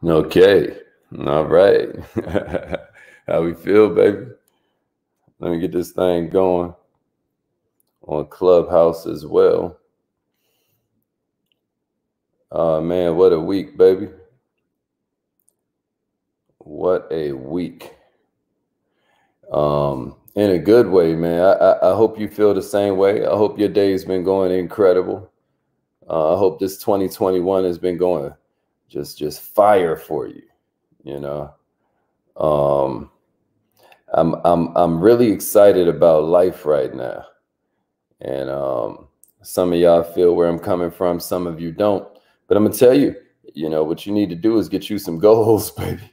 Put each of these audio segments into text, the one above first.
Okay. All right. How we feel, baby? Let me get this thing going on Clubhouse as well. Man, what a week, baby. What a week. In a good way, man. I hope you feel the same way. I hope your day's been going incredible. I hope this 2021 has been going just fire for you. You know, I'm really excited about life right now, and some of y'all feel where I'm coming from, some of you don't. But I'm gonna tell you, what you need to do is get you some goals, baby.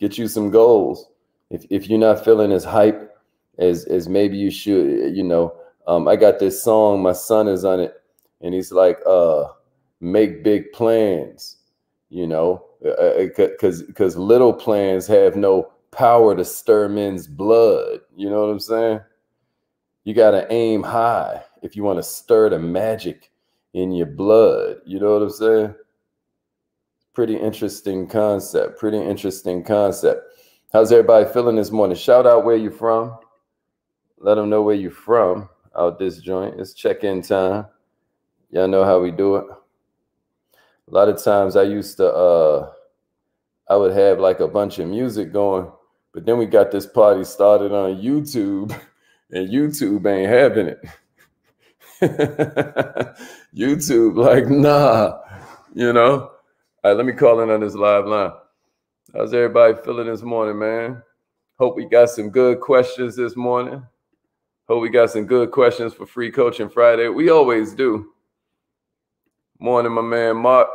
Get you some goals. If you're not feeling as hype as maybe you should, I got this song. My son is on it, and he's like, "Make big plans," because little plans have no power to stir men's blood. You know what I'm saying? You got to aim high if you want to stir the magic in your blood. You know what I'm saying? Pretty interesting concept. Pretty interesting concept. How's everybody feeling this morning? Shout out where you from. Let them know where you from out this joint. It's check-in time. Y'all know how we do it. A lot of times I would have like a bunch of music going, but then we got this party started on YouTube, and YouTube ain't having it. YouTube, like, nah, All right, let me call in on this live line. How's everybody feeling this morning, man? Hope we got some good questions this morning. Hope we got some good questions for Free Coaching Friday. We always do. Morning, my man Mark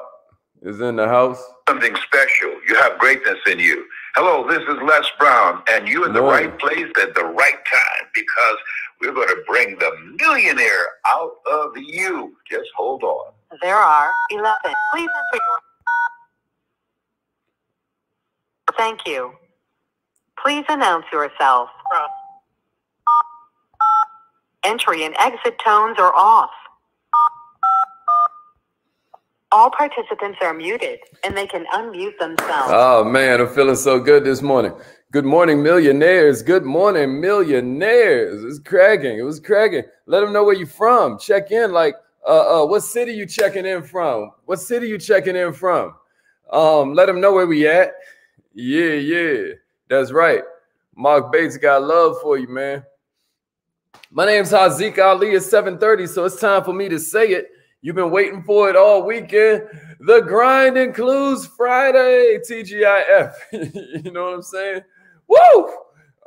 is in the house. Something special. You have greatness in you. Hello, this is Les Brown, and you're in the right place at the right time, because we're going to bring the millionaire out of you. Just hold on. There are 11. Please enter your... Thank you. Please announce yourself. Entry and exit tones are off. All participants are muted, and they can unmute themselves. Oh, man, I'm feeling so good this morning. Good morning, millionaires. Good morning, millionaires. It's cracking. It was cracking. Let them know where you're from. Check in. Like, what city you checking in from? What city you checking in from? Let them know where we at. Yeah. That's right. Mark Bates got love for you, man. My name's Haziq Ali. It's 7:30, so it's time for me to say it. You've been waiting for it all weekend. The grind includes Friday, TGIF. You know what I'm saying? Woo!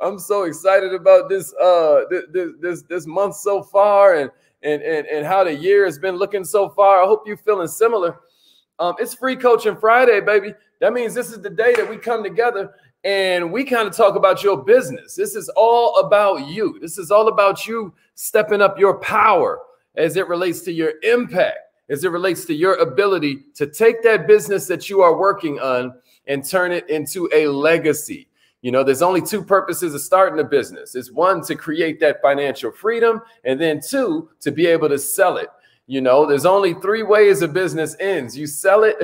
I'm so excited about this this month so far, and how the year has been looking so far. I hope you're feeling similar. It's Free Coaching Friday, baby. That means this is the day that we come together and we kind of talk about your business. This is all about you. This is all about you stepping up your power as it relates to your impact, as it relates to your ability to take that business that you are working on and turn it into a legacy. There's only two purposes of starting a business. It's one, to create that financial freedom, and then two, to be able to sell it. There's only three ways a business ends. You sell it,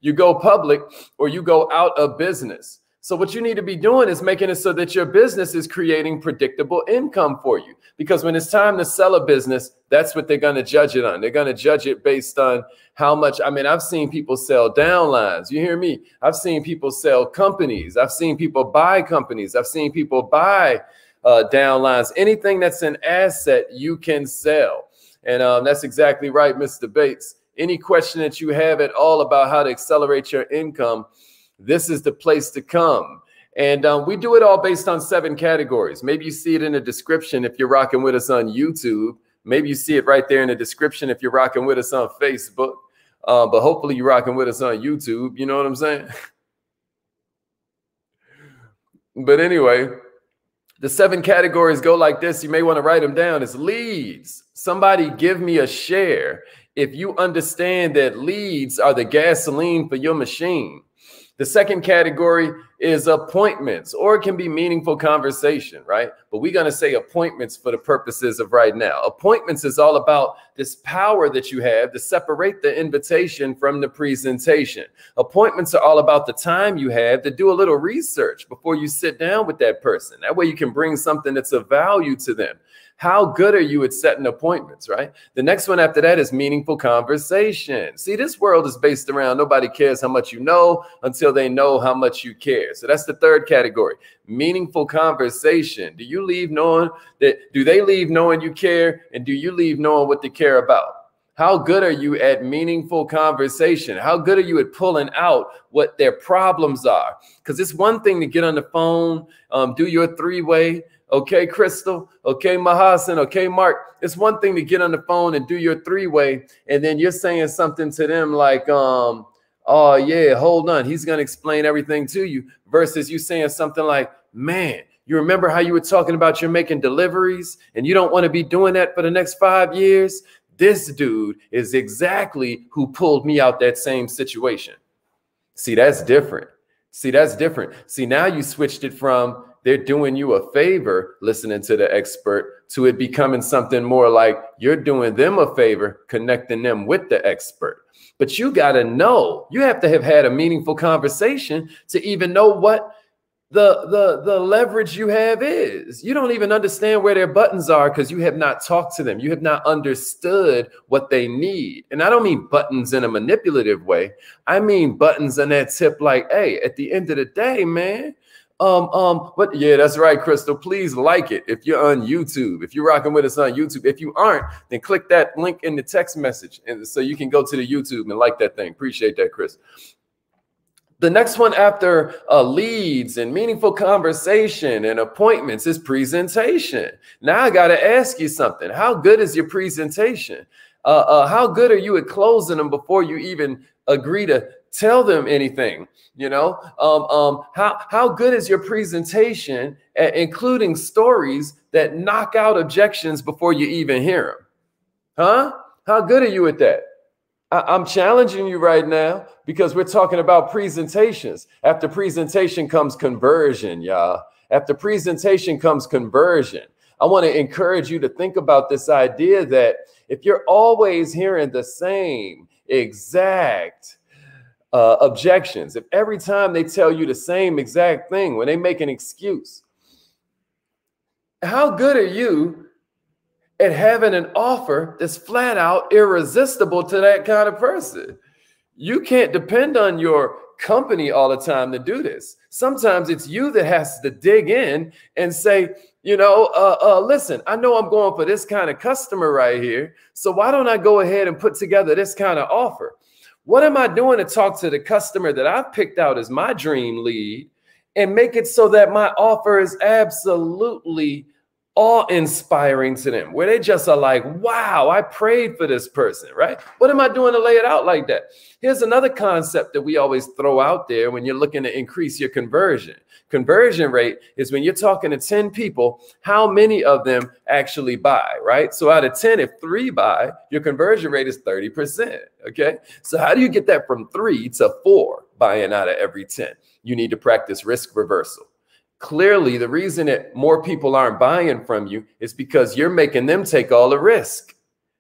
you go public, or you go out of business. So what you need to be doing is making it so that your business is creating predictable income for you. Because when it's time to sell a business, that's what they're going to judge it on. They're going to judge it based on how much. I mean, I've seen people sell downlines. You hear me? I've seen people sell companies. I've seen people buy companies. I've seen people buy downlines. Anything that's an asset, you can sell. And that's exactly right, Mr. Bates. Any question that you have at all about how to accelerate your income, this is the place to come. And we do it all based on 7 categories. Maybe you see it in the description if you're rocking with us on YouTube. Maybe you see it right there in the description if you're rocking with us on Facebook. But hopefully you're rocking with us on YouTube. You know what I'm saying? But anyway, the 7 categories go like this. You may want to write them down. It's leads. Somebody give me a share if you understand that leads are the gasoline for your machine. The second category is appointments, or it can be meaningful conversation, right? But we're going to say appointments for the purposes of right now. Appointments is all about this power that you have to separate the invitation from the presentation. Appointments are all about the time you have to do a little research before you sit down with that person. That way you can bring something that's of value to them. How good are you at setting appointments, right? The next one after that is meaningful conversation. See, this world is based around nobody cares how much you know until they know how much you care. So that's the third category, meaningful conversation. Do you leave knowing that, do they leave knowing you care? And do you leave knowing what they care about? How good are you at meaningful conversation? How good are you at pulling out what their problems are? Because it's one thing to get on the phone, do your three-way. Okay, Crystal. Okay, Mahasan. Okay, Mark. It's one thing to get on the phone and do your three-way, and then you're saying something to them like, oh, yeah, hold on. He's going to explain everything to you, versus you saying something like, man, you remember how you were talking about you're making deliveries and you don't want to be doing that for the next 5 years? This dude is exactly who pulled me out that same situation. See, that's different. See, that's different. See, now you switched it from they're doing you a favor listening to the expert to it becoming something more like you're doing them a favor, connecting them with the expert. But you got to know, you have to have had a meaningful conversation to even know what the leverage you have is. You don't even understand where their buttons are because you have not talked to them. You have not understood what they need. And I don't mean buttons in a manipulative way. I mean buttons on that tip like, hey, at the end of the day, man, but yeah, that's right, Crystal. Please like it if you're on YouTube. If you're rocking with us on YouTube. If you aren't, then click that link in the text message, and so you can go to the YouTube and like that thing. Appreciate that, Chris. The next one after leads and meaningful conversation and appointments is presentation. Now I got to ask you something. How good is your presentation? How good are you at closing them before you even agree to tell them anything? You know, how good is your presentation at including stories that knock out objections before you even hear them? Huh? How good are you at that? I'm challenging you right now because we're talking about presentations. After presentation comes conversion, y'all. After presentation comes conversion. I want to encourage you to think about this idea that if you're always hearing the same exact objections, if every time they tell you the same exact thing, when they make an excuse, how good are you at having an offer that's flat out irresistible to that kind of person? You can't depend on your company all the time to do this. Sometimes it's you that has to dig in and say, you know, listen, I know I'm going for this kind of customer right here, so why don't I go ahead and put together this kind of offer? What am I doing to talk to the customer that I've picked out as my dream lead and make it so that my offer is absolutely awe-inspiring to them, where they just are like, wow, I prayed for this person, right? What am I doing to lay it out like that? Here's another concept that we always throw out there when you're looking to increase your conversion. Conversion rate is when you're talking to 10 people, how many of them actually buy, right? So out of 10, if 3 buy, your conversion rate is 30%, okay? So how do you get that from 3 to 4 buying out of every 10? You need to practice risk reversal. Clearly, the reason that more people aren't buying from you is because you're making them take all the risk.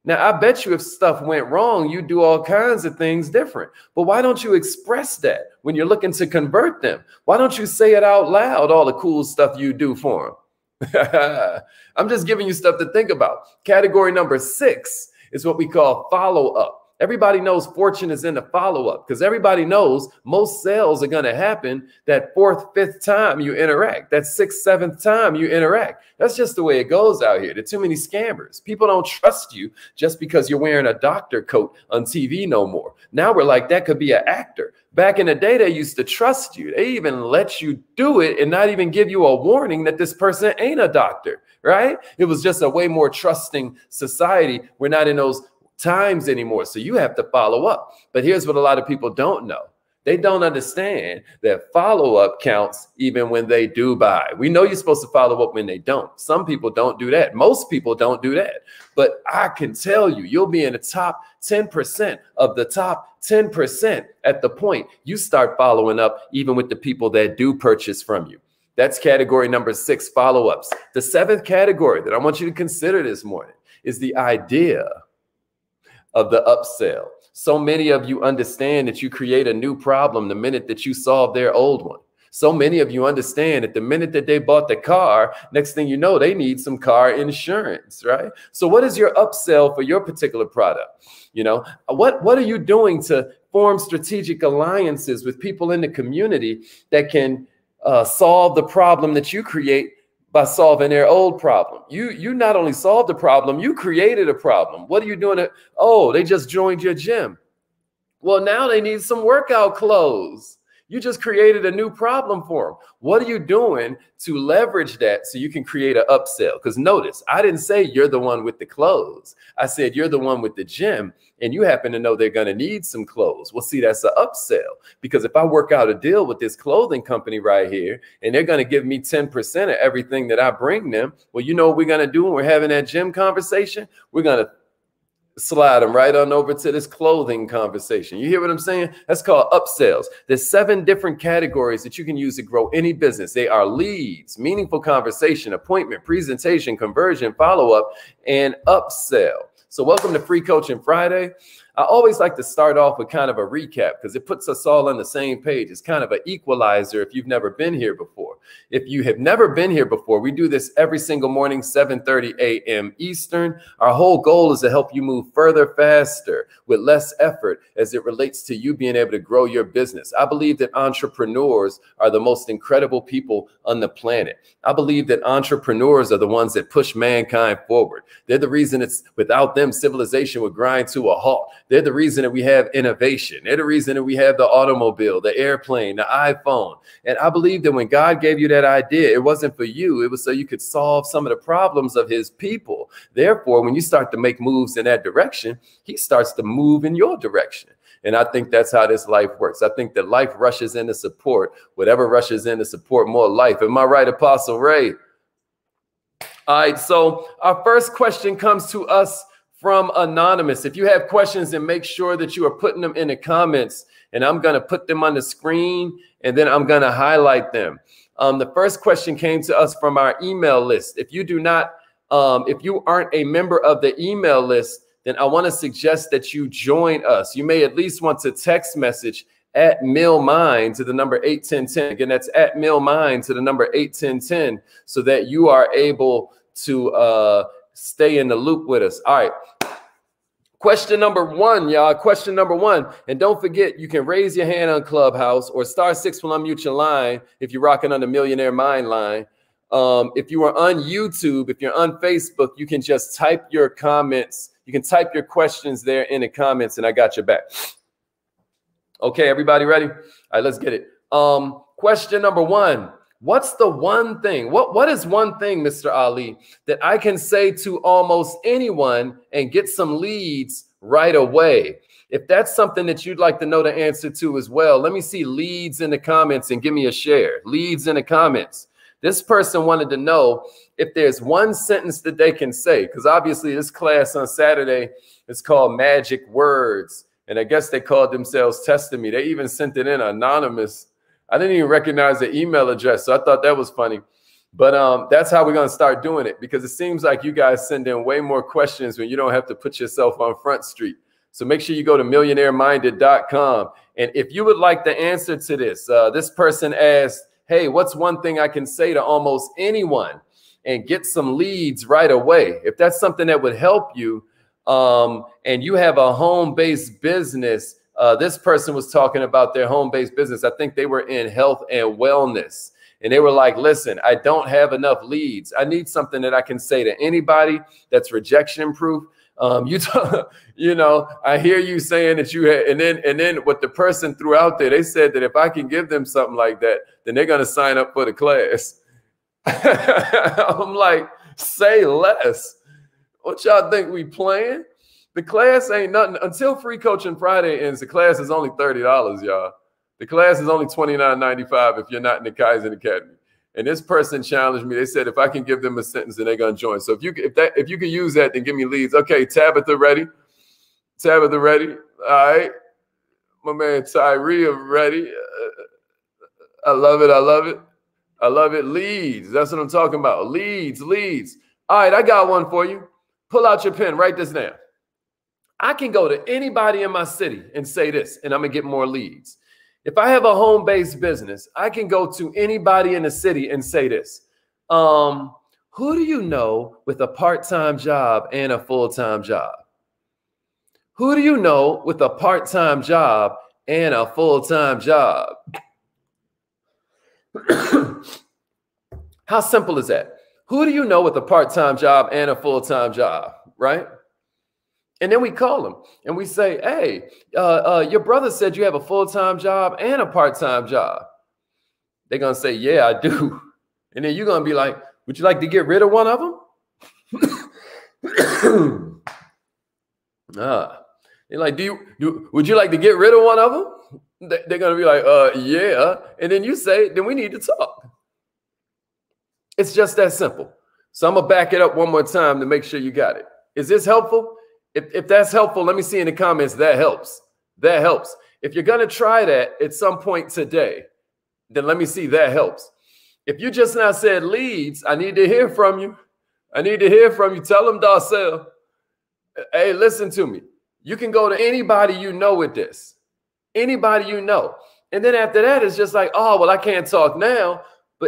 Now, I bet you if stuff went wrong, you do all kinds of things different. But why don't you express that when you're looking to convert them? Why don't you say it out loud, all the cool stuff you do for them? I'm just giving you stuff to think about. Category number 6 is what we call follow-up. Everybody knows fortune is in the follow-up because everybody knows most sales are going to happen that 4th, 5th time you interact, that 6th, 7th time you interact. That's just the way it goes out here. There are too many scammers. People don't trust you just because you're wearing a doctor coat on TV no more. Now we're like, that could be an actor. Back in the day, they used to trust you. They even let you do it and not even give you a warning that this person ain't a doctor, right? It was just a way more trusting society. We're not in those times anymore. So you have to follow up. But here's what a lot of people don't know. They don't understand that follow-up counts even when they do buy. We know you're supposed to follow up when they don't. Some people don't do that. Most people don't do that. But I can tell you, you'll be in the top 10% of the top 10% at the point you start following up even with the people that do purchase from you. That's category number 6, follow-ups. The 7th category that I want you to consider this morning is the idea of the upsell. So many of you understand that you create a new problem the minute that you solve their old one. So many of you understand that the minute that they bought the car, next thing you know, they need some car insurance, right? So what is your upsell for your particular product? You know, what are you doing to form strategic alliances with people in the community that can solve the problem that you create by solving their old problem? You not only solved the problem, you created a problem. What are you doing? Oh, they just joined your gym. Well, now they need some workout clothes. You just created a new problem for them. What are you doing to leverage that so you can create an upsell? Because notice, I didn't say you're the one with the clothes. I said you're the one with the gym, and you happen to know they're going to need some clothes. Well, see, that's an upsell. Because if I work out a deal with this clothing company right here, and they're going to give me 10% of everything that I bring them, well, you know what we're going to do when we're having that gym conversation? We're going to slide them right on over to this clothing conversation. You hear what I'm saying? That's called upsells. There's 7 different categories that you can use to grow any business. They are leads, meaningful conversation, appointment, presentation, conversion, follow-up, and upsell. So welcome to Free Coaching Friday. I always like to start off with kind of a recap because it puts us all on the same page. It's kind of an equalizer if you've never been here before. If you have never been here before, we do this every single morning, 7:30 a.m. Eastern. Our whole goal is to help you move further, faster, with less effort as it relates to you being able to grow your business. I believe that entrepreneurs are the most incredible people on the planet. I believe that entrepreneurs are the ones that push mankind forward. They're the reason it's without them, civilization would grind to a halt. They're the reason that we have innovation. They're the reason that we have the automobile, the airplane, the iPhone. And I believe that when God gave you that idea, it wasn't for you. It was so you could solve some of the problems of his people. Therefore, when you start to make moves in that direction, he starts to move in your direction. And I think that's how this life works. I think that life rushes in to support whatever rushes in to support more life. Am I right, Apostle Ray? All right, so our first question comes to us from Anonymous. If you have questions, then make sure that you are putting them in the comments, and I'm going to put them on the screen, and then I'm going to highlight them. The first question came to us from our email list. If you do not, if you aren't a member of the email list, then I want to suggest that you join us. You may at least want to text message at MillMind to the number 81010. Again, that's at MillMind to the number 81010, so that you are able to stay in the loop with us. All right. Question number 1, y'all. Question number 1. And don't forget, you can raise your hand on Clubhouse, or *6 will unmute your line if you're rocking on the Millionaire Mind line. If you are on YouTube, if you're on Facebook, you can just type your comments. You can type your questions there in the comments, and I got your back. Okay, everybody ready? All right, let's get it. Question number 1. What's the one thing? What is one thing, Mr. Ali, that I can say to almost anyone and get some leads right away? If that's something that you'd like to know the answer to as well, let me see leads in the comments and give me a share. Leads in the comments. This person wanted to know if there's one sentence that they can say, because obviously this class on Saturday is called Magic Words. And I guess they called themselves Testing Me. They even sent it in anonymous. I didn't even recognize the email address, so I thought that was funny. But that's how we're going to start doing it, because it seems like you guys send in way more questions when you don't have to put yourself on Front Street. So make sure you go to millionaireminded.com. And if you would like the answer to this, this person asked, hey, what's one thing I can say to almost anyone and get some leads right away? If that's something that would help you, and you have a home-based business, this person was talking about their home-based business. I think they were in health and wellness. And they were like, listen, I don't have enough leads. I need something that I can say to anybody that's rejection proof. You know, I hear you saying that you had, and then what the person threw out there, they said that if I can give them something like that, then they're going to sign up for the class. I'm like, say less. What y'all think we playing? The class ain't nothing until Free Coaching Friday ends. The class is only $30, y'all. The class is only $29.95 if you're not in the Kaizen Academy. And this person challenged me. They said if I can give them a sentence, then they're gonna join. So if you can use that, then give me leads. Okay, Tabitha ready? Tabitha ready? All right. My man Tyree ready. I love it. I love it. I love it. Leads. That's what I'm talking about. Leads. All right, I got one for you. Pull out your pen. Write this down. I can go to anybody in my city and say this, and I'm going to get more leads. If I have a home-based business, I can go to anybody in the city and say this. Who do you know with a part-time job and a full-time job? Who do you know with a part-time job and a full-time job? How simple is that? Who do you know with a part-time job and a full-time job, right? And then we call them and we say, hey, your brother said you have a full-time job and a part-time job. They're going to say, yeah, I do. And then you're going to be like, would you like to get rid of one of them? They're like, would you like to get rid of one of them? They're going to be like, yeah. And then you say, then we need to talk. It's just that simple. So I'm going to back it up one more time to make sure you got it. Is this helpful? If that's helpful, let me see in the comments, that helps. That helps. If you're going to try that at some point today, then let me see that helps. If you just now said leads, I need to hear from you. I need to hear from you. Tell them, Darcel, hey, listen to me. You can go to anybody you know with this. Anybody you know. And then after that, it's just like, oh, well, I can't talk now.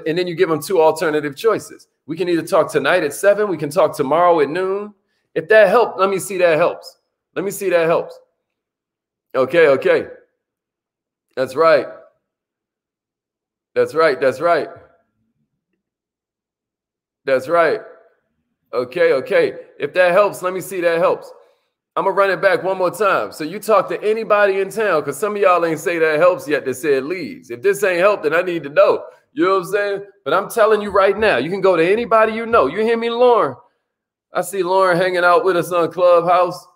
And then you give them two alternative choices. We can either talk tonight at 7. We can talk tomorrow at noon. If that helped, let me see that helps. Let me see that helps. Okay. That's right. That's right. Okay. If that helps, let me see that helps. I'm going to run it back one more time. So you talk to anybody in town, because some of y'all ain't say that helps yet that said leads. If this ain't help, then I need to know. You know what I'm saying? But I'm telling you right now, you can go to anybody you know. You hear me, Lauren? I see Lauren hanging out with us on Clubhouse.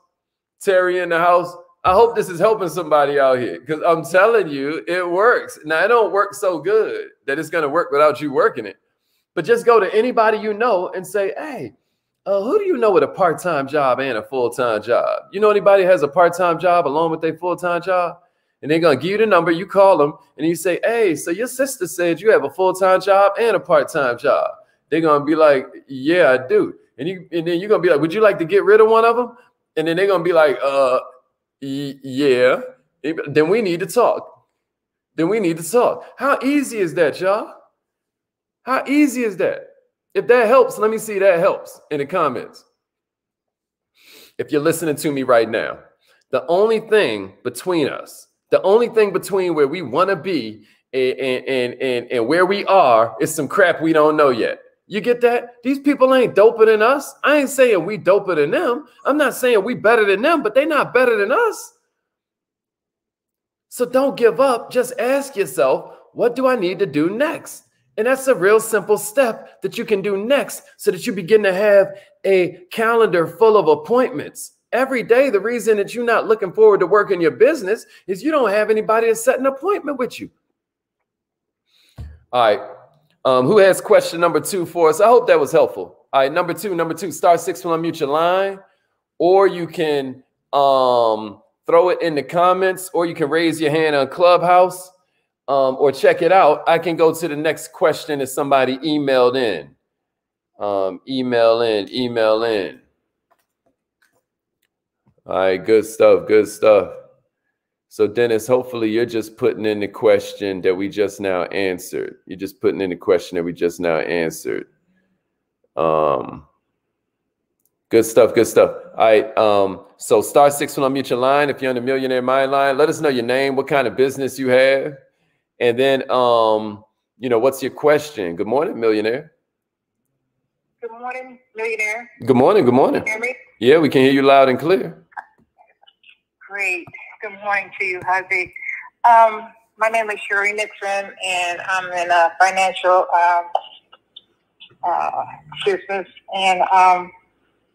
Terry in the house. I hope this is helping somebody out here, because I'm telling you, it works. Now, it don't work so good that it's going to work without you working it. But just go to anybody you know and say, hey, who do you know with a part-time job and a full-time job? You know anybody has a part-time job along with their full-time job? And they're going to give you the number. You call them and you say, hey, so your sister said you have a full-time job and a part-time job. They're going to be like, yeah, I do. And then you're going to be like, would you like to get rid of one of them? And then they're going to be like, yeah. Then we need to talk. How easy is that, y'all? How easy is that? If that helps, let me see that helps in the comments. If you're listening to me right now, the only thing between us, the only thing between where we want to be and where we are is some crap we don't know yet. You get that? These people ain't doper than us. I ain't saying we doper than them. I'm not saying we better than them, but they not better than us. So don't give up. Just ask yourself, what do I need to do next? And that's a real simple step that you can do next so that you begin to have a calendar full of appointments. Every day, the reason that you're not looking forward to working your business is you don't have anybody to set an appointment with you. All right. Who has question number 2 for us? I hope that was helpful. All right. Number two, *6 will unmute your line, or you can throw it in the comments, or you can raise your hand on Clubhouse. Or check it out. I can go to the next question that somebody emailed in. Email in. All right, good stuff. So Dennis, hopefully you're just putting in the question that we just now answered. You're just putting in the question that we just now answered. Good stuff. All right. So *6 will unmute your line. If you're on the Millionaire Mind line, let us know your name, what kind of business you have. And then, what's your question? Good morning, Millionaire. Good morning, Millionaire. Good morning. Can you hear me? Yeah, we can hear you loud and clear. Great. Good morning to you, Haziq. My name is Sherry Nixon, and I'm in a financial business. And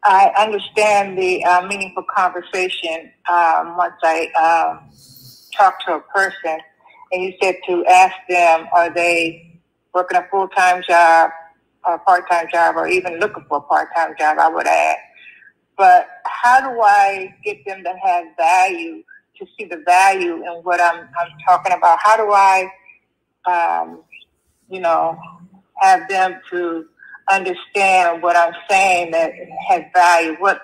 I understand the meaningful conversation once I talk to a person. And you said to ask them, are they working a full-time job or a part-time job, or even looking for a part-time job, I would add. But how do I get them to have value, to see the value in what I'm talking about? How do I, have them to understand what I'm saying that has value? What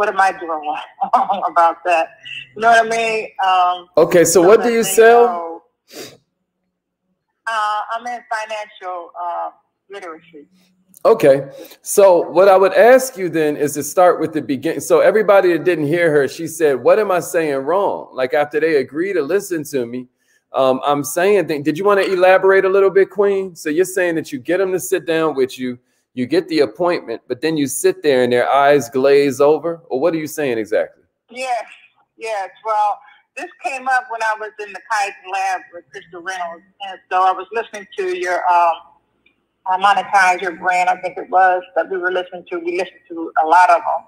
am I doing wrong about that? You know what I mean? Okay, so what do you sell? I'm in financial literacy. Okay, so what I would ask you then is to start with the beginning. So everybody that didn't hear her, she said, what am I saying wrong? Like after they agree to listen to me, I'm saying things. Did you want to elaborate a little bit, Queen? So you're saying that you get them to sit down with you, you get the appointment, but then you sit there and their eyes glaze over? Or what are you saying exactly? Yes. Well, this came up when I was in the Kaizen lab with Crystal Reynolds. And so I was listening to your Monetize Your Brand, I think it was, that we listened to a lot of them.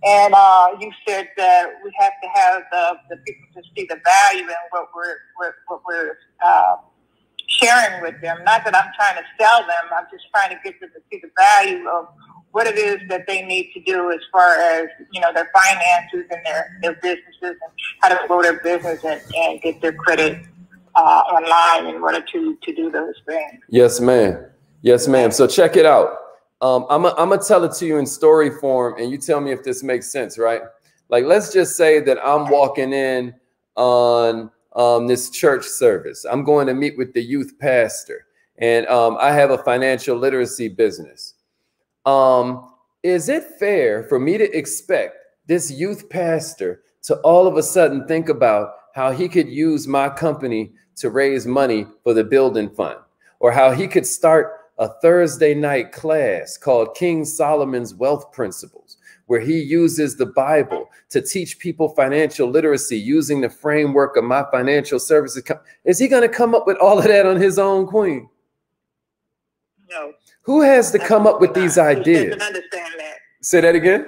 And you said that we have to have the people to see the value in what we're sharing with them. Not that I'm trying to sell them, I'm just trying to get them to see the value of what it is that they need to do as far as, their finances and their businesses, and how to grow their business and get their credit online in order to do those things. Yes, ma'am. Yes, ma'am. So check it out. I'm gonna tell it to you in story form, and you tell me if this makes sense, right? Like, let's just say that I'm walking in on this church service. I'm going to meet with the youth pastor, and I have a financial literacy business. Is it fair for me to expect this youth pastor to all of a sudden think about how he could use my company to raise money for the building fund, or how he could start a Thursday night class called King Solomon's Wealth Principles, where he uses the Bible to teach people financial literacy using the framework of my financial services? Is he going to come up with all of that on his own, Queen? No. Who has to come up with these ideas? He doesn't understand that. Say that again.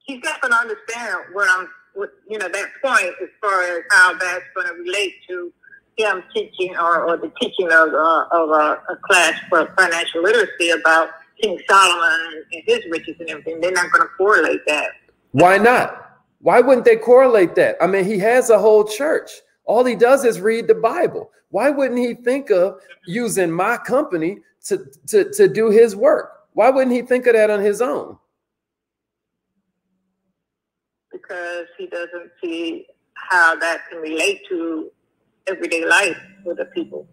He's got to understand that point as far as how that's going to relate to him teaching or the teaching of a class for financial literacy about King Solomon and his riches and everything. They're not going to correlate that. Why not? Why wouldn't they correlate that? I mean, he has a whole church. All he does is read the Bible. Why wouldn't he think of using my company to do his work? Why wouldn't he think of that on his own? Because he doesn't see how that can relate to everyday life with the people.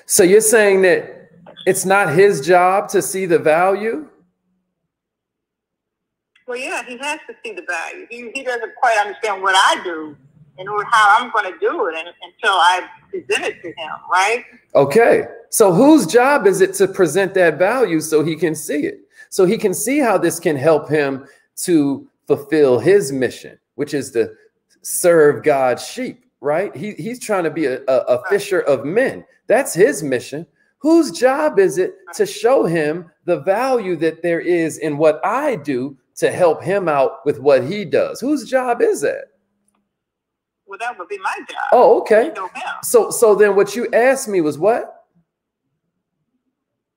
So you're saying that it's not his job to see the value? Well, yeah, he has to see the value. He doesn't quite understand what I do and how I'm going to do it until I present it to him, right? Okay. So whose job is it to present that value so he can see it? So he can see how this can help him to fulfill his mission, which is to serve God's sheep, right? He's trying to be a fisher of men. That's his mission. Whose job is it to show him the value that there is in what I do to help him out with what he does? Whose job is that? Well, that would be my job. Oh, okay. So then what you asked me was what?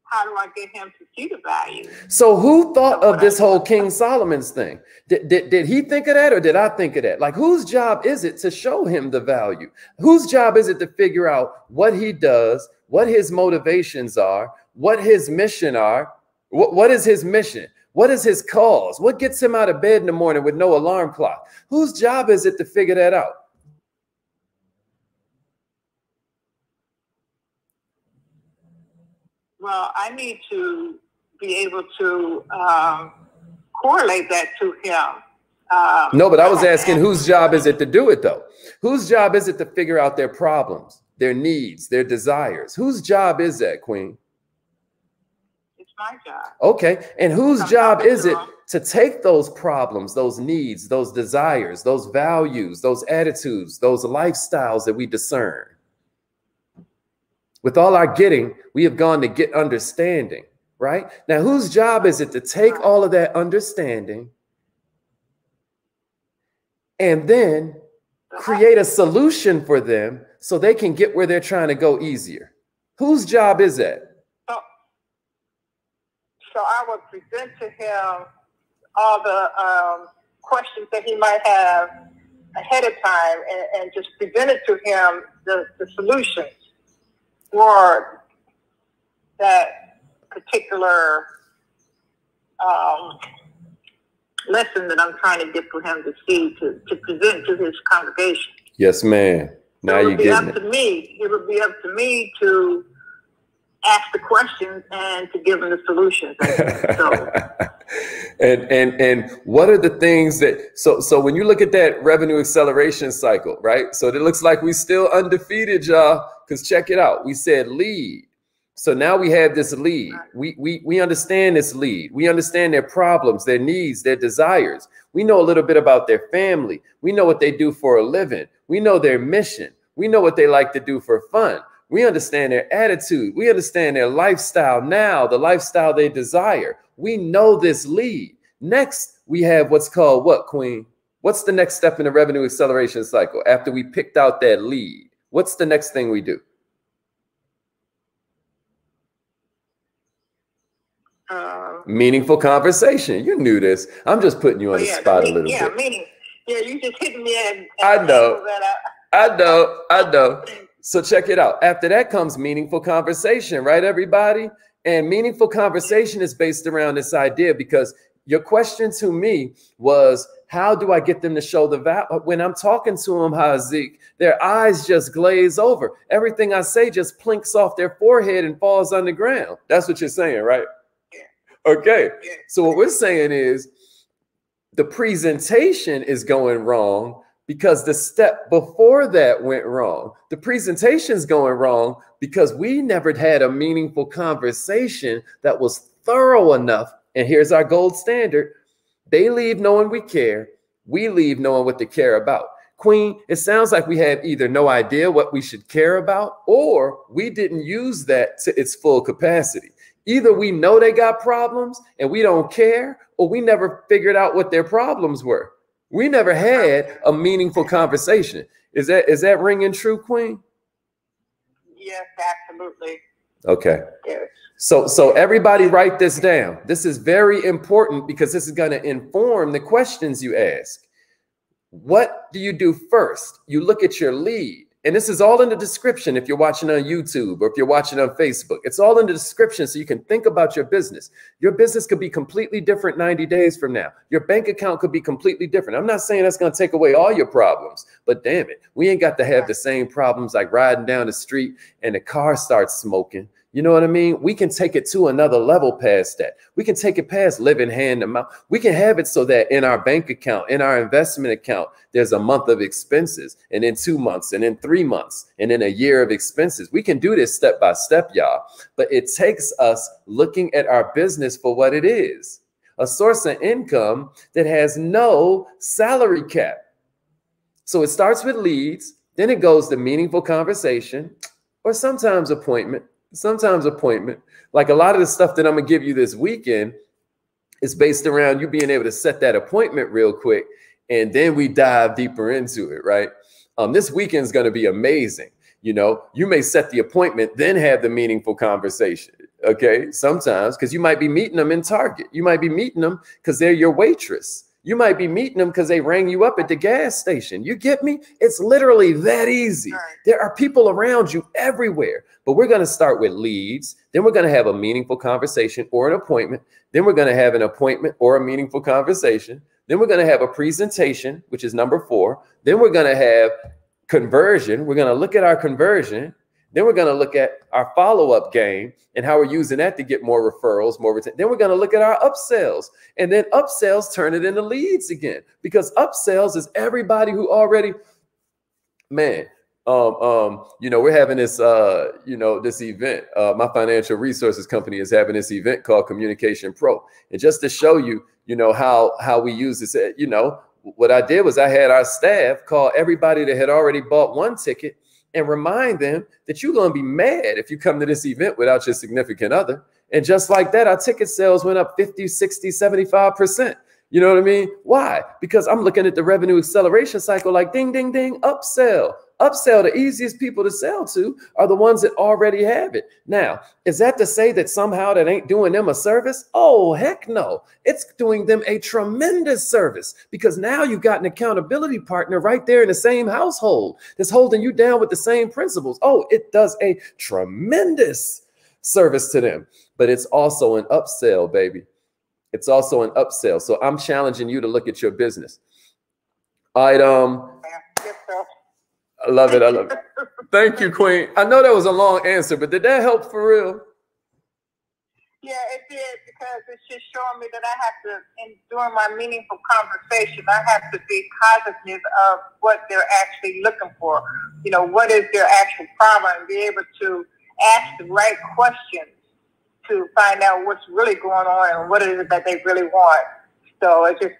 How do I get him to see the value? So who thought of this whole King Solomon's thing? Did he think of that, or did I think of that? Like, whose job is it to show him the value? Whose job is it to figure out what he does, what his motivations are, what his mission are? What is his mission? What is his cause? What gets him out of bed in the morning with no alarm clock? Whose job is it to figure that out? Well, I need to be able to correlate that to him. No, but I was asking whose job is it to do it, though? Whose job is it to figure out their problems, their needs, their desires? Whose job is that, Queen? It's my job. Okay. And whose job is it to take those problems, those needs, those desires, those values, those attitudes, those lifestyles that we discern? With all our getting, we have gone to get understanding, right? Now, whose job is it to take all of that understanding and then create a solution for them so they can get where they're trying to go easier. Whose job is that? So I would present to him all the questions that he might have ahead of time and just present it to him, the solutions for that particular lesson that I'm trying to get for him to see, to present to his congregation. Yes, ma'am. Now you get it. It would be up to me to ask the questions and to give them the solutions. So. and what are the things that, so when you look at that revenue acceleration cycle, right? So it looks like we still undefeated, y'all, because check it out. We said lead. So now we have this lead. We understand this lead. We understand their problems, their needs, their desires. We know a little bit about their family. We know what they do for a living. We know their mission. We know what they like to do for fun. We understand their attitude. We understand their lifestyle now, the lifestyle they desire. We know this lead. Next, we have what's called what, Queen? What's the next step in the revenue acceleration cycle after we picked out that lead? What's the next thing we do? Meaningful conversation. You knew this. I'm just putting you on the spot a little bit. Meaning. Yeah, you just hit me in. I know. So check it out. After that comes meaningful conversation, right, everybody? And meaningful conversation is based around this idea, because your question to me was, how do I get them to show the value? When I'm talking to them, Hazik, their eyes just glaze over. Everything I say just plinks off their forehead and falls on the ground. That's what you're saying, right? Okay. So what we're saying is the presentation is going wrong because the step before that went wrong. The presentation's going wrong because we never had a meaningful conversation that was thorough enough. And here's our gold standard. They leave knowing we care. We leave knowing what they care about. Queen, it sounds like we have either no idea what we should care about, or we didn't use that to its full capacity. Either we know they got problems and we don't care, or we never figured out what their problems were. We never had a meaningful conversation. Is that ringing true, Queen? Yes, absolutely. Okay. Yes. So everybody write this down. This is very important because this is going to inform the questions you ask. What do you do first? You look at your lead. And this is all in the description if you're watching on YouTube or if you're watching on Facebook. It's all in the description so you can think about your business. Your business could be completely different 90 days from now. Your bank account could be completely different. I'm not saying that's going to take away all your problems, but damn it, we ain't got to have the same problems like riding down the street and the car starts smoking. You know what I mean? We can take it to another level past that. We can take it past living hand to mouth. We can have it so that in our bank account, in our investment account, there's a month of expenses, and in 2 months, and in 3 months, and in a year of expenses. We can do this step by step, y'all. But it takes us looking at our business for what it is, a source of income that has no salary cap. So it starts with leads, then it goes to meaningful conversation, or sometimes appointment. Like a lot of the stuff that I'm going to give you this weekend is based around you being able to set that appointment real quick. And then we dive deeper into it, right? This weekend is going to be amazing. You know, you may set the appointment, then have the meaningful conversation. Okay. Sometimes, because you might be meeting them in Target. You might be meeting them because they're your waitress. You might be meeting them because they rang you up at the gas station. You get me? It's literally that easy. Right. There are people around you everywhere, but we're going to start with leads. Then we're going to have a meaningful conversation or an appointment. Then we're going to have an appointment or a meaningful conversation. Then we're going to have a presentation, which is number 4. Then we're going to have conversion. We're going to look at our conversion. Then we're going to look at our follow-up game and how we're using that to get more referrals, more retention. Then we're going to look at our upsells, and then upsells turn it into leads again, because upsells is everybody who already, man, you know, we're having this, this event. My financial resources company is having this event called Communication Pro. And just to show you, you know, how we use this, you know, what I did was I had our staff call everybody that had already bought one ticket and remind them that you're going to be mad if you come to this event without your significant other. And just like that, our ticket sales went up 50, 60, 75%. You know what I mean? Why? Because I'm looking at the revenue acceleration cycle like ding, ding, ding, upsell. Upsell, the easiest people to sell to are the ones that already have it. Now, is that to say that somehow that ain't doing them a service? Oh, heck no. It's doing them a tremendous service because now you've got an accountability partner right there in the same household that's holding you down with the same principles. Oh, it does a tremendous service to them, but it's also an upsell, baby. It's also an upsell. So I'm challenging you to look at your business. All right, I love it. I love it. Thank you, Queen. I know that was a long answer, but did that help for real? Yeah, it did, because it's just showing me that I have to, during my meaningful conversation, I have to be cognizant of what they're actually looking for. You know, what is their actual problem, and be able to ask the right questions to find out what's really going on and what is it that they really want. So it just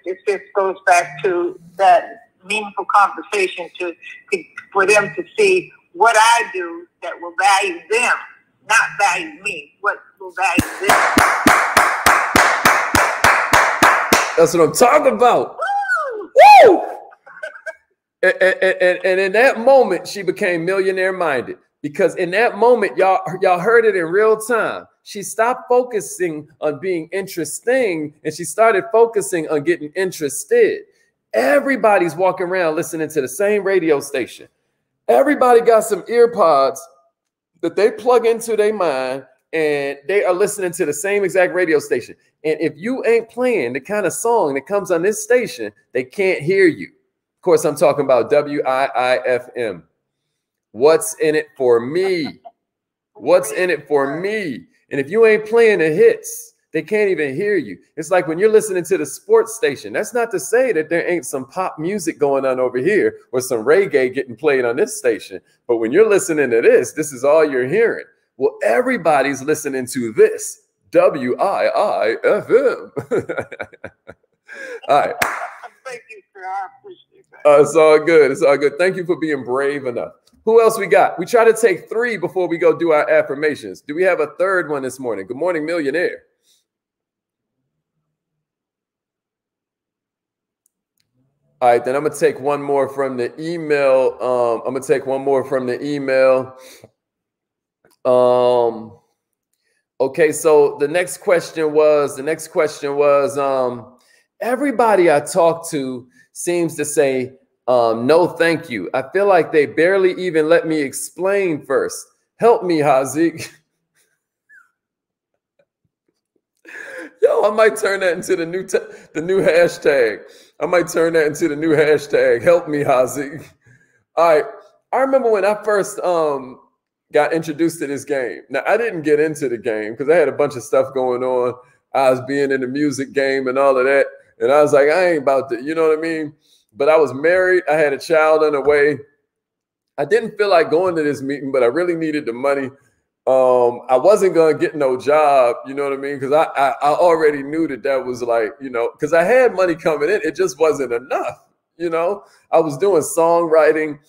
goes back to that meaningful conversation for them to see what I do that will value them, not value me, what will value them. That's what I'm talking about. Woo! Woo! And in that moment, she became millionaire minded, because in that moment, y'all heard it in real time. She stopped focusing on being interesting and she started focusing on getting interested. Everybody's walking around listening to the same radio station. Everybody got some ear pods that they plug into their mind and they are listening to the same exact radio station. And if you ain't playing the kind of song that comes on this station, they can't hear you. Of course, I'm talking about WIIFM. What's in it for me? What's in it for me? And if you ain't playing the hits, they can't even hear you. It's like when you're listening to the sports station. That's not to say that there ain't some pop music going on over here or some reggae getting played on this station. But when you're listening to this is all you're hearing. Well, everybody's listening to this, WIIFM. All right. Thank you, sir. I appreciate that. It's all good. It's all good. Thank you for being brave enough. Who else we got? We try to take 3 before we go do our affirmations. Do we have a third one this morning? Good morning, millionaire. All right, then I'm going to take one more from the email. Okay, so the next question was, everybody I talk to seems to say, no, thank you. I feel like they barely even let me explain first. Help me, Haziq. Yo, I might turn that into the new hashtag. I might turn that into the new hashtag. Help me, Haziq. All right. I remember when I first got introduced to this game. Now, I didn't get into the game because I had a bunch of stuff going on. I was being in the music game and all of that. And I was like, I ain't about to, you know what I mean? But I was married. I had a child on the way. I didn't feel like going to this meeting, but I really needed the money. I wasn't going to get no job, you know what I mean? Because I already knew that was like, you know, because I had money coming in. It just wasn't enough, you know? I was doing songwriting.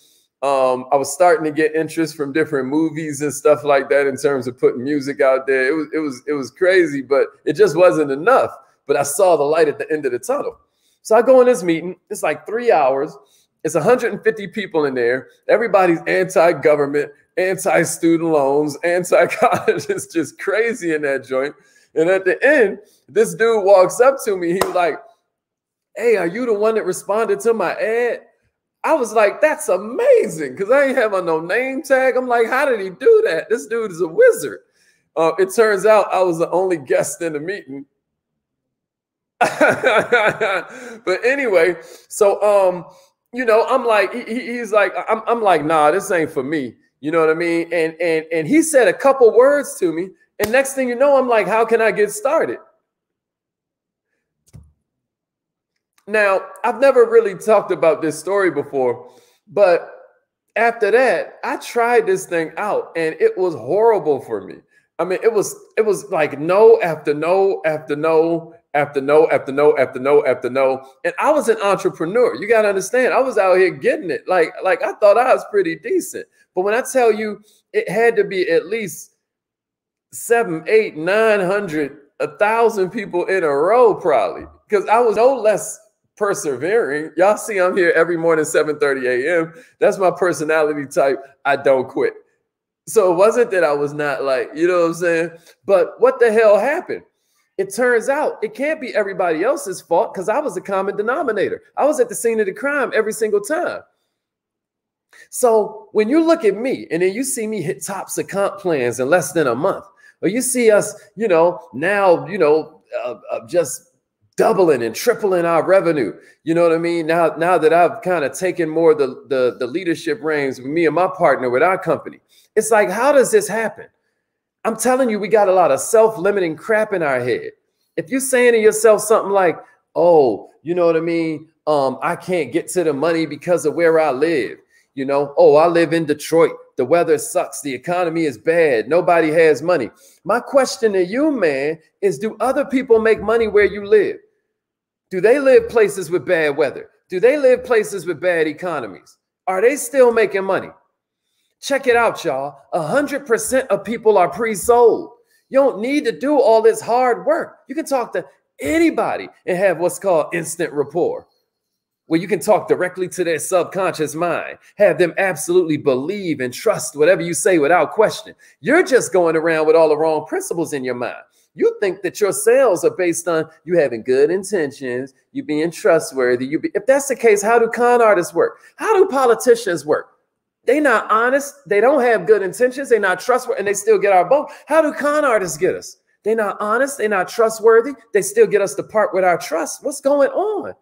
I was starting to get interest from different movies and stuff like that in terms of putting music out there. It was crazy, but it just wasn't enough. But I saw the light at the end of the tunnel. So I go in this meeting. It's like 3 hours. It's 150 people in there. Everybody's anti-government, anti-student loans, anti-college. It's just crazy in that joint. And at the end, this dude walks up to me. He was like, hey, are you the one that responded to my ad? I was like, that's amazing, because I ain't have on no name tag. I'm like, how did he do that? This dude is a wizard. It turns out I was the only guest in the meeting. But anyway, so you know, I'm like, he's like, I'm like, nah, this ain't for me. You know what I mean? And he said a couple words to me, and next thing you know, I'm like, how can I get started? Now, I've never really talked about this story before, but after that, I tried this thing out, and it was horrible for me. I mean, it was like no after no after no after no after no after no after no. And I was an entrepreneur. You got to understand, I was out here getting it. Like I thought I was pretty decent. But when I tell you, it had to be at least 700, 800, 900, 1,000 people in a row, probably. because I was no less persevering. Y'all see I'm here every morning, 7:30 a.m. That's my personality type. I don't quit. So it wasn't that I was not like, you know what I'm saying? But what the hell happened? It turns out it can't be everybody else's fault because I was the common denominator. I was at the scene of the crime every single time. So when you look at me and then you see me hit tops of comp plans in less than a month, or you see us, you know, now, you know, just doubling and tripling our revenue. You know what I mean? Now that I've kind of taken more of the leadership reins with me and my partner with our company, it's like, how does this happen? I'm telling you, we got a lot of self-limiting crap in our head. If you're saying to yourself something like, oh, you know what I mean? I can't get to the money because of where I live. You know, oh, I live in Detroit. The weather sucks. The economy is bad. Nobody has money. My question to you, man, is do other people make money where you live? Do they live places with bad weather? Do they live places with bad economies? Are they still making money? Check it out, y'all. 100% of people are pre-sold. You don't need to do all this hard work. You can talk to anybody and have what's called instant rapport, where you can talk directly to their subconscious mind, have them absolutely believe and trust whatever you say without question. You're just going around with all the wrong principles in your mind. You think that your sales are based on you having good intentions, you being trustworthy. If that's the case, how do con artists work? How do politicians work? They not honest. They don't have good intentions. They're not trustworthy, and they still get our vote. How do con artists get us? They're not honest. They're not trustworthy. They still get us to part with our trust. What's going on?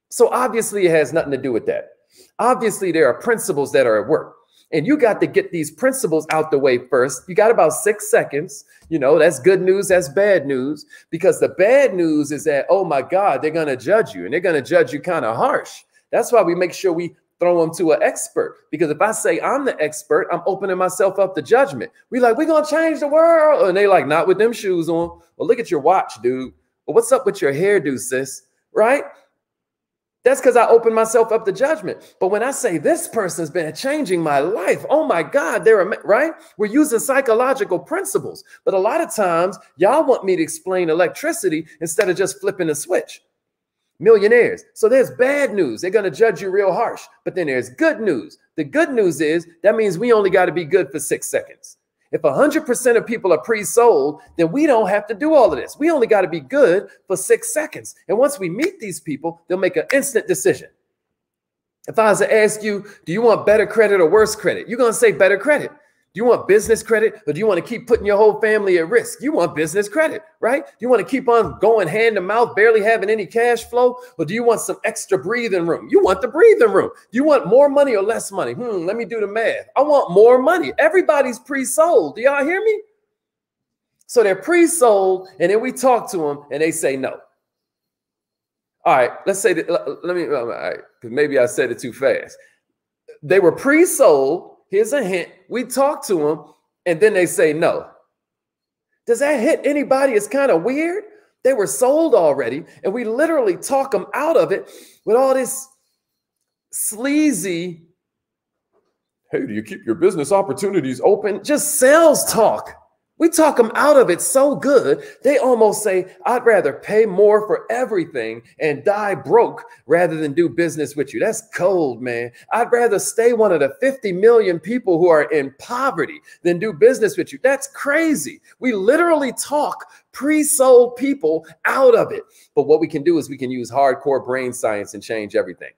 So obviously it has nothing to do with that. Obviously there are principles that are at work, and you got to get these principles out the way first. You got about 6 seconds. You know, that's good news. That's bad news, because the bad news is that, oh my God, they're going to judge you, and they're going to judge you kind of harsh. That's why we make sure we throw them to an expert, because if I say I'm the expert, I'm opening myself up to judgment. We're going to change the world. And they like, not with them shoes on. Well, look at your watch, dude. Well, what's up with your hairdo, sis? Right? That's because I open myself up to judgment. But when I say this person's been changing my life, oh my God, right? We're using psychological principles. But a lot of times y'all want me to explain electricity instead of just flipping a switch. Millionaires. So there's bad news. They're going to judge you real harsh. But then there's good news. The good news is that means we only got to be good for 6 seconds. If 100% of people are pre-sold, then we don't have to do all of this. We only got to be good for 6 seconds. And once we meet these people, they'll make an instant decision. If I was to ask you, do you want better credit or worse credit? You're going to say better credit. Do you want business credit, or do you want to keep putting your whole family at risk? You want business credit, right? Do you want to keep on going hand to mouth, barely having any cash flow? Or do you want some extra breathing room? You want the breathing room. Do you want more money or less money? Let me do the math. I want more money. Everybody's pre-sold. Do y'all hear me? So they're pre-sold, and then we talk to them, and they say no. All right, let's say that. All right, because maybe I said it too fast. They were pre-sold. Here's a hint. We talk to them, and then they say no. Does that hit anybody? It's kind of weird. They were sold already, and we literally talk them out of it with all this sleazy, hey, do you keep your business opportunities open? Just sales talk. We talk them out of it so good, they almost say, I'd rather pay more for everything and die broke rather than do business with you. That's cold, man. I'd rather stay one of the 50 million people who are in poverty than do business with you. That's crazy. We literally talk pre-sold people out of it. But what we can do is we can use hardcore brain science and change everything.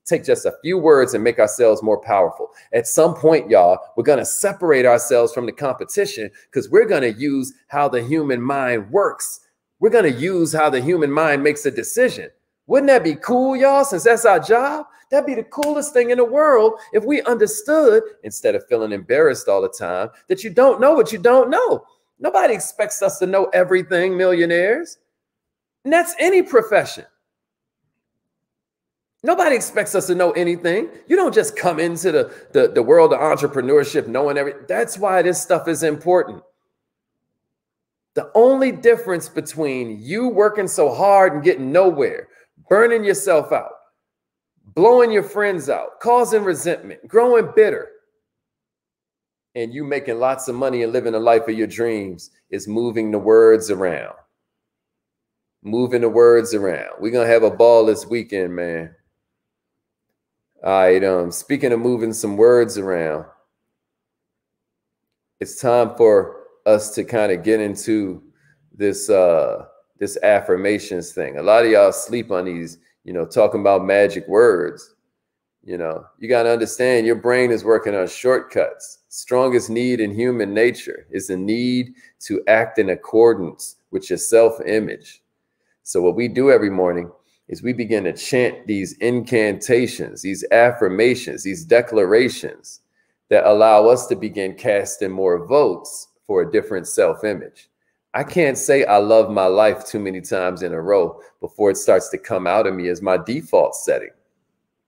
Take just a few words and make ourselves more powerful. At some point, y'all, we're going to separate ourselves from the competition, because we're going to use how the human mind works. We're going to use how the human mind makes a decision. Wouldn't that be cool, y'all? Since that's our job, that'd be the coolest thing in the world if we understood, instead of feeling embarrassed all the time, that you don't know what you don't know. Nobody expects us to know everything, millionaires. And that's any profession. Nobody expects us to know anything. You don't just come into the world of entrepreneurship knowing everything. That's why this stuff is important. The only difference between you working so hard and getting nowhere, burning yourself out, blowing your friends out, causing resentment, growing bitter, and you making lots of money and living the life of your dreams is moving the words around. moving the words around. We're going to have a ball this weekend, man. All right. Speaking of moving some words around, it's time for us to kind of get into this, this affirmations thing. A lot of y'all sleep on these, you know, talking about magic words. You know, you got to understand your brain is working on shortcuts. Strongest need in human nature is the need to act in accordance with your self-image. So what we do every morning is we begin to chant these incantations, these affirmations, these declarations that allow us to begin casting more votes for a different self-image. I can't say I love my life too many times in a row before it starts to come out of me as my default setting.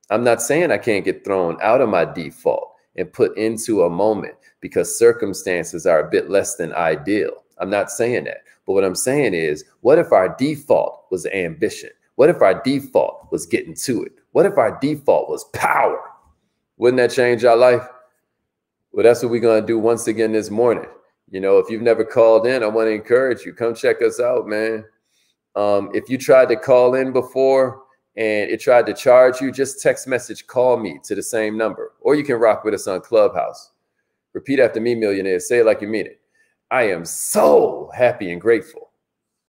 I'm not saying I can't get thrown out of my default and put into a moment because circumstances are a bit less than ideal. I'm not saying that. But what I'm saying is, what if our default was ambition? What if our default was getting to it? What if our default was power? Wouldn't that change our life? Well, that's what we're going to do once again this morning. You know, if you've never called in, I want to encourage you. Come check us out, man. If you tried to call in before and it tried to charge you, just text message call me to the same number. Or you can rock with us on Clubhouse. Repeat after me, millionaire. Say it like you mean it. I am so happy and grateful